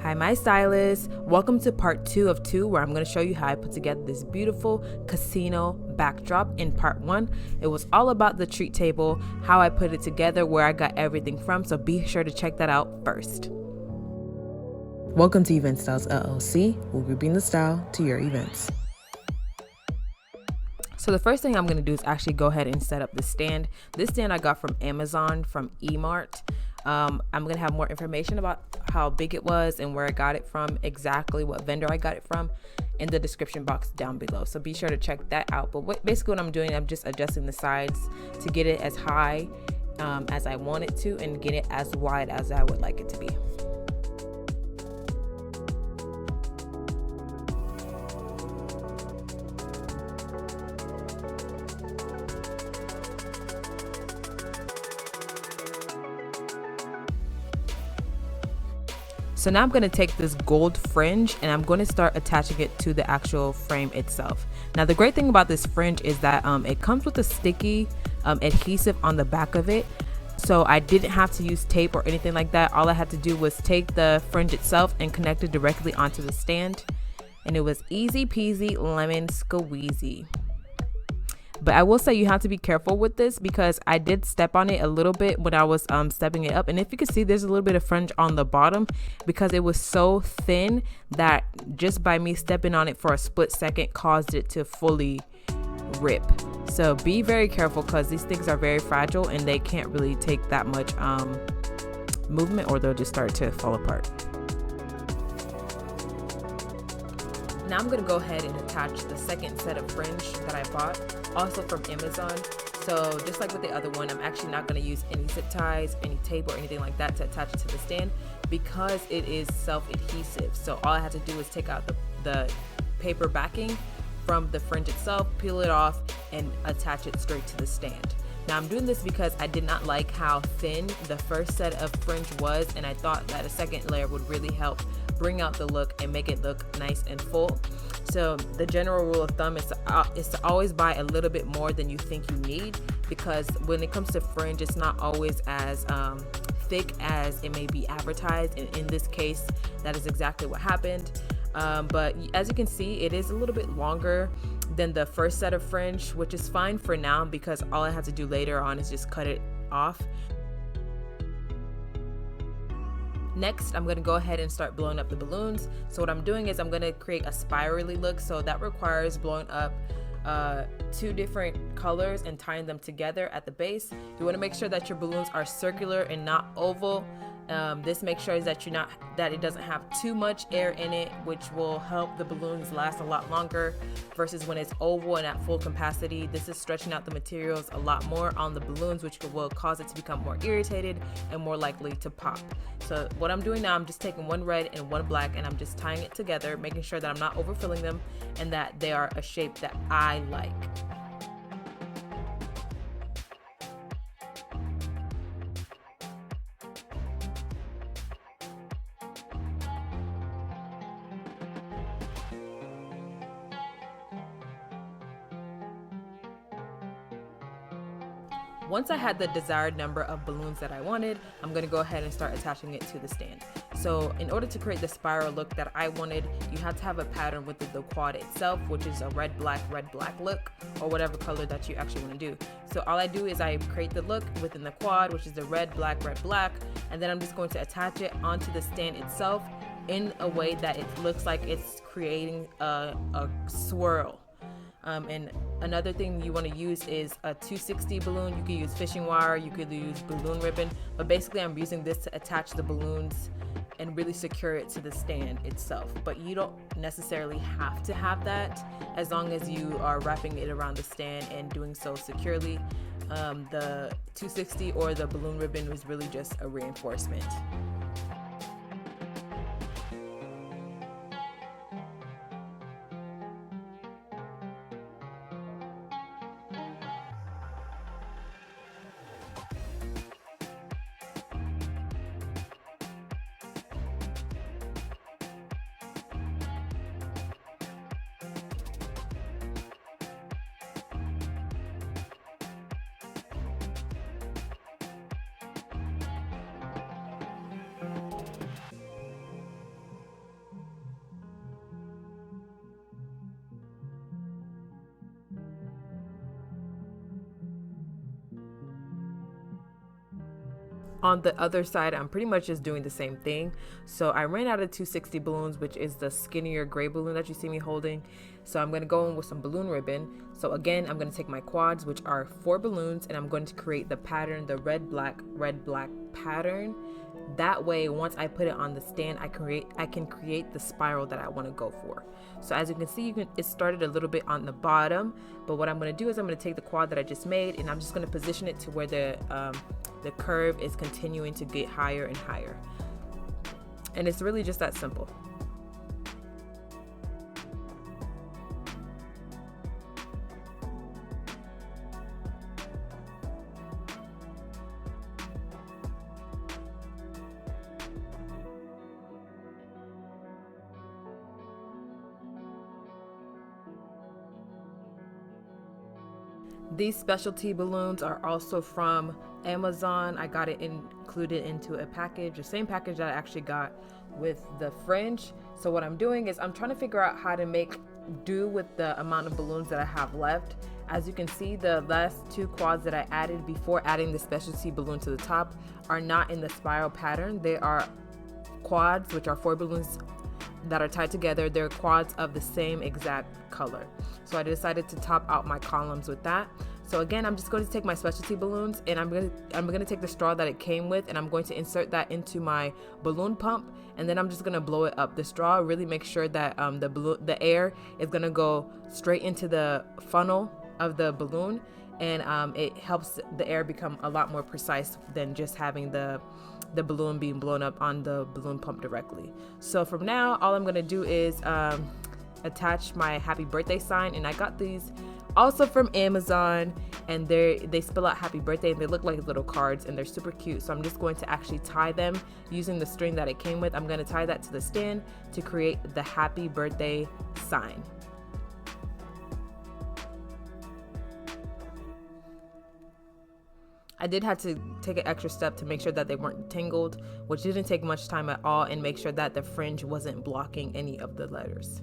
Hi, my stylist. Welcome to part 2 of 2, where I'm going to show you how I put together this beautiful casino backdrop. In part 1, it was all about the treat table, how I put it together, where I got everything from, so be sure to check that out first. Welcome to Event Styles LLC. We'll be bringing the style to your events. So the first thing I'm going to do is actually go ahead and set up the stand. This stand I got from Amazon, from eMart. I'm going to have more information about how big it was and where I got it from, exactly what vendor I got it from, in the description box down below. So be sure to check that out. But basically what I'm doing, I'm just adjusting the sides to get it as high as I want it to and get it as wide as I would like it to be. So now I'm going to take this gold fringe and I'm going to start attaching it to the actual frame itself. Now the great thing about this fringe is that it comes with a sticky adhesive on the back of it. So I didn't have to use tape or anything like that. All I had to do was take the fringe itself and connect it directly onto the stand. And it was easy peasy lemon squeezy. But I will say you have to be careful with this because I did step on it a little bit when I was stepping it up. And if you can see, there's a little bit of fringe on the bottom because it was so thin that just by me stepping on it for a split second caused it to fully rip. So be very careful because these things are very fragile and they can't really take that much movement or they'll just start to fall apart. Now I'm going to go ahead and attach the second set of fringe that I bought, also from Amazon. So just like with the other one, I'm actually not going to use any zip ties, any tape or anything like that to attach it to the stand because it is self-adhesive. So all I have to do is take out the paper backing from the fringe itself, peel it off, and attach it straight to the stand. Now I'm doing this because I did not like how thin the first set of fringe was, and I thought that a second layer would really help bring out the look and make it look nice and full. So the general rule of thumb is to always buy a little bit more than you think you need, because when it comes to fringe, it's not always as thick as it may be advertised, and in this case that is exactly what happened. But as you can see, it is a little bit longer than the first set of fringe, which is fine for now because all I have to do later on is just cut it off. Next, I'm going to go ahead and start blowing up the balloons. So what I'm doing is I'm going to create a spirally look. So that requires blowing up 2 different colors and tying them together at the base. You want to make sure that your balloons are circular and not oval. This makes sure that it doesn't have too much air in it, which will help the balloons last a lot longer versus when it's oval and at full capacity. This is stretching out the materials a lot more on the balloons, which will cause it to become more irritated and more likely to pop. So what I'm doing now, I'm just taking one red and one black and I'm just tying it together, making sure that I'm not overfilling them and that they are a shape that I like. Once I had the desired number of balloons that I wanted, I'm going to go ahead and start attaching it to the stand. So in order to create the spiral look that I wanted, you have to have a pattern with the quad itself, which is a red black look, or whatever color that you actually want to do. So all I do is I create the look within the quad, which is the red black, and then I'm just going to attach it onto the stand itself in a way that it looks like it's creating a swirl. And another thing you want to use is a 260 balloon. You could use fishing wire, you could use balloon ribbon, but basically I'm using this to attach the balloons and really secure it to the stand itself. But you don't necessarily have to have that as long as you are wrapping it around the stand and doing so securely. The 260 or the balloon ribbon was really just a reinforcement. On the other side, I'm pretty much just doing the same thing. So I ran out of 260 balloons, which is the skinnier gray balloon that you see me holding. So I'm going to go in with some balloon ribbon. So again, I'm going to take my quads, which are 4 balloons, and I'm going to create the pattern, the red black pattern. That way, once I put it on the stand, I can create the spiral that I want to go for. So as you can see, it started a little bit on the bottom, but what I'm going to do is I'm going to take the quad that I just made, and I'm just going to position it to where the curve is continuing to get higher and higher. And it's really just that simple. These specialty balloons are also from Amazon. I got it included into a package, the same package that I actually got with the fringe. So what I'm doing is I'm trying to figure out how to make do with the amount of balloons that I have left. As you can see, the last 2 quads that I added before adding the specialty balloon to the top are not in the spiral pattern. They are quads, which are 4 balloons that are tied together. They're quads of the same exact color. So I decided to top out my columns with that. So again, I'm just going to take my specialty balloons, and I'm going to take the straw that it came with, and I'm going to insert that into my balloon pump, and then I'm just going to blow it up. The straw really makes sure that the air is going to go straight into the funnel of the balloon, and it helps the air become a lot more precise than just having the balloon being blown up on the balloon pump directly. So from now, all I'm going to do is attach my happy birthday sign, and I got these also from Amazon, and they spell out happy birthday, and they look like little cards, and they're super cute. So I'm just going to actually tie them using the string that it came with. I'm going to tie that to the stand to create the happy birthday sign. I did have to take an extra step to make sure that they weren't tangled, which didn't take much time at all, and make sure that the fringe wasn't blocking any of the letters.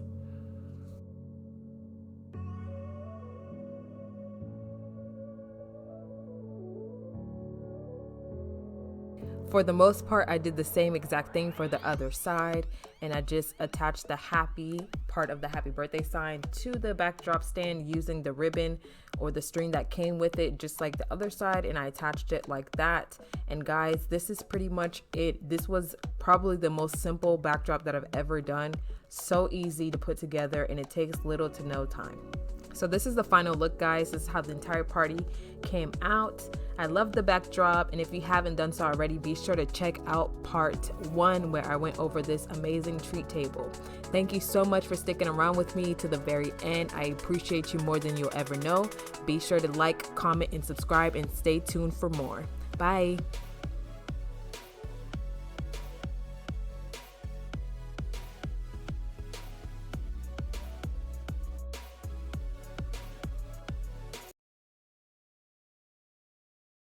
For the most part, I did the same exact thing for the other side, and I just attached the happy part of the happy birthday sign to the backdrop stand using the ribbon or the string that came with it, just like the other side, and I attached it like that. And guys, this is pretty much it. This was probably the most simple backdrop that I've ever done. So easy to put together, and it takes little to no time. So this is the final look, guys. This is how the entire party came out. I love the backdrop, and if you haven't done so already, be sure to check out part 1 where I went over this amazing treat table. Thank you so much for sticking around with me to the very end. I appreciate you more than you'll ever know. Be sure to like, comment, and subscribe, and stay tuned for more. Bye.